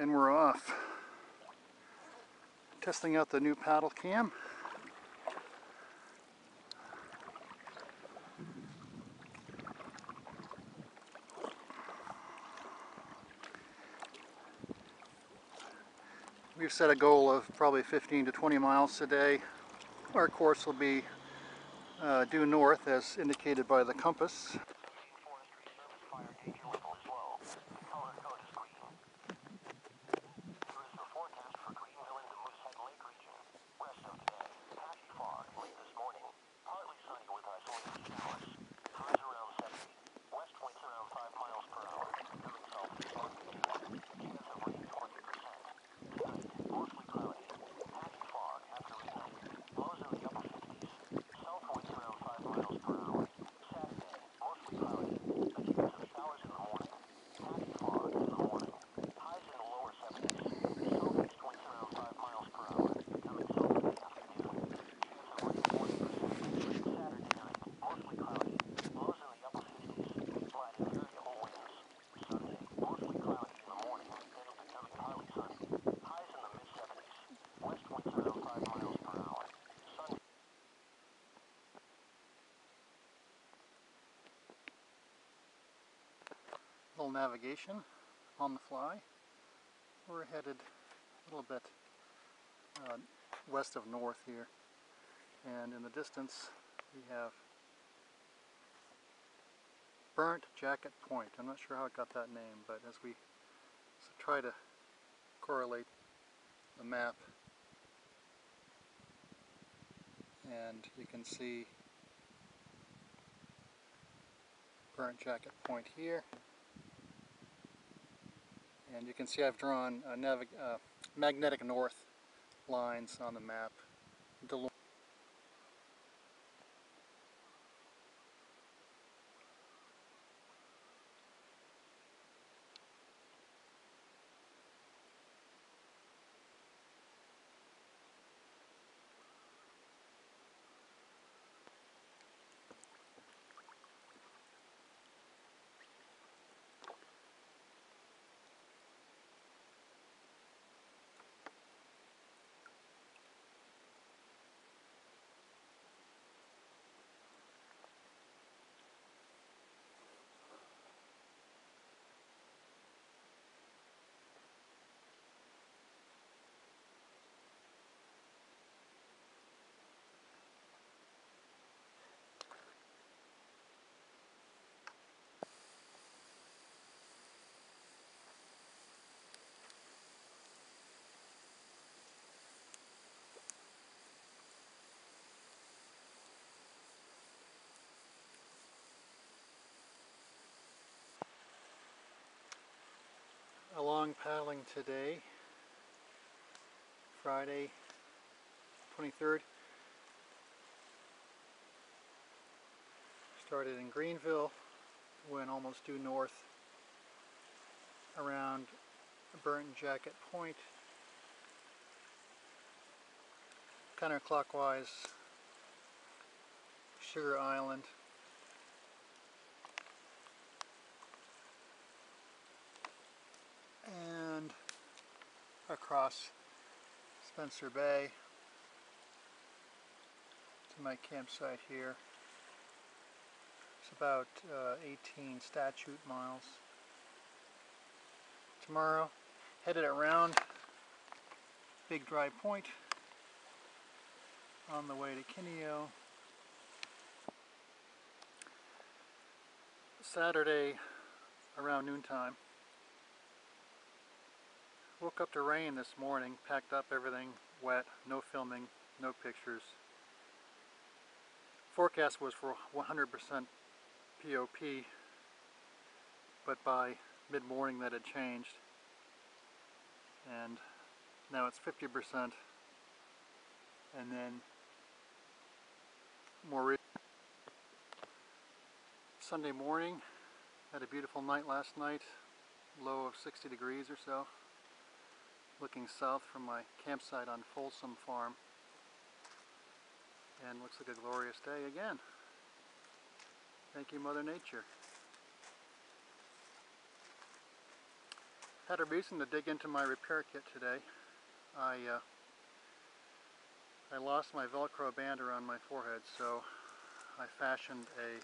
And we're off. Testing out the new paddle cam. We've set a goal of probably 15 to 20 miles today. Our course will be due north as indicated by the compass. Little navigation on the fly. We're headed a little bit west of north here, and in the distance we have Burnt Jacket Point. I'm not sure how it got that name, but as we try to correlate the map, and you can see Burnt Jacket Point here. And you can see I've drawn magnetic north lines on the map. Along paddling today, Friday 23rd. Started in Greenville, went almost due north around Burnt Jacket Point, counterclockwise Sugar Island, and across Spencer Bay to my campsite here. It's about 18 statute miles. Tomorrow, headed around Big Dry Point on the way to Kineo. Saturday around noontime. Woke up to rain this morning, packed up everything wet, no filming, no pictures. Forecast was for 100% POP, but by mid-morning that had changed, and now it's 50%, and then more Sunday morning. Had a beautiful night last night, low of 60 degrees or so, looking south from my campsite on Folsom Farm, and looks like a glorious day again. Thank you, Mother Nature. Had a reason to dig into my repair kit today. I lost my Velcro band around my forehead, so I fashioned a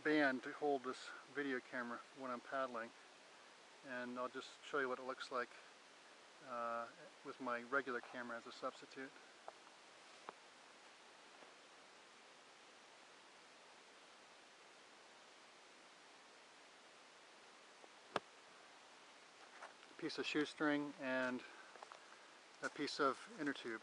band to hold this video camera when I'm paddling, and I'll just show you what it looks like with my regular camera as a substitute. A piece of shoestring and a piece of inner tube.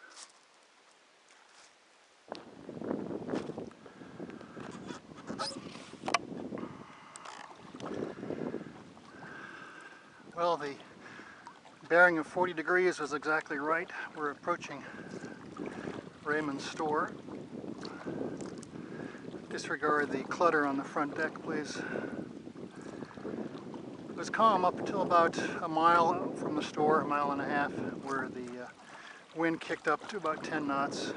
Well, the bearing of 40 degrees was exactly right. We're approaching Raymond's store. Disregard the clutter on the front deck, please. It was calm up until about a mile from the store, a mile and a half, where the wind kicked up to about 10 knots.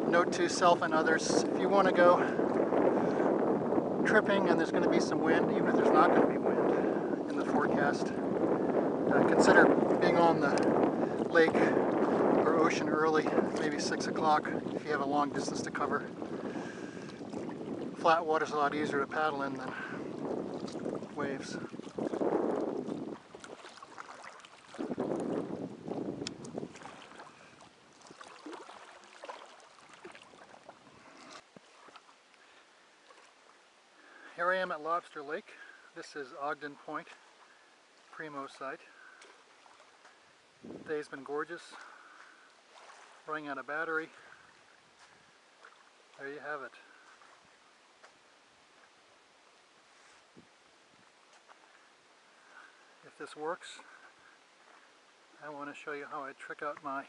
Note to self and others, if you want to go tripping and there's going to be some wind, even if there's not going to be wind in the forecast, consider being on the lake or ocean early, maybe 6 o'clock if you have a long distance to cover. Flat water's a lot easier to paddle in than waves. Here I am at Lobster Lake. This is Ogden Point, primo site. The day's been gorgeous. Running out of battery. There you have it. If this works, I want to show you how I trick out my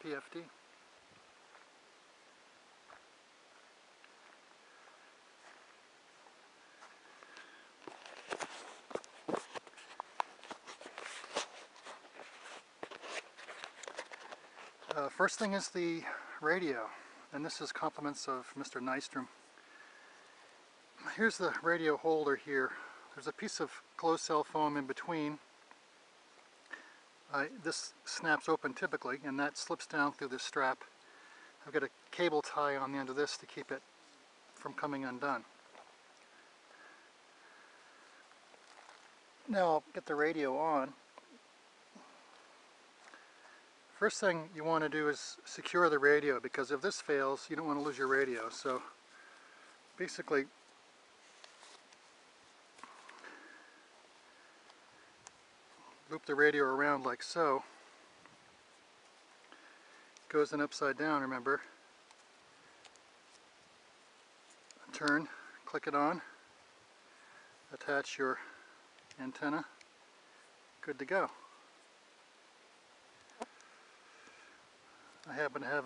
PFD. First thing is the radio, and this is compliments of Mr. Nystrom. Here's the radio holder here. There's a piece of closed cell foam in between. This snaps open typically, and that slips down through this strap. I've got a cable tie on the end of this to keep it from coming undone. Now I'll get the radio on. First thing you want to do is secure the radio, because if this fails, you don't want to lose your radio. So basically, loop the radio around like so. It goes in upside down, remember. Turn, click it on, attach your antenna, good to go. I happen to have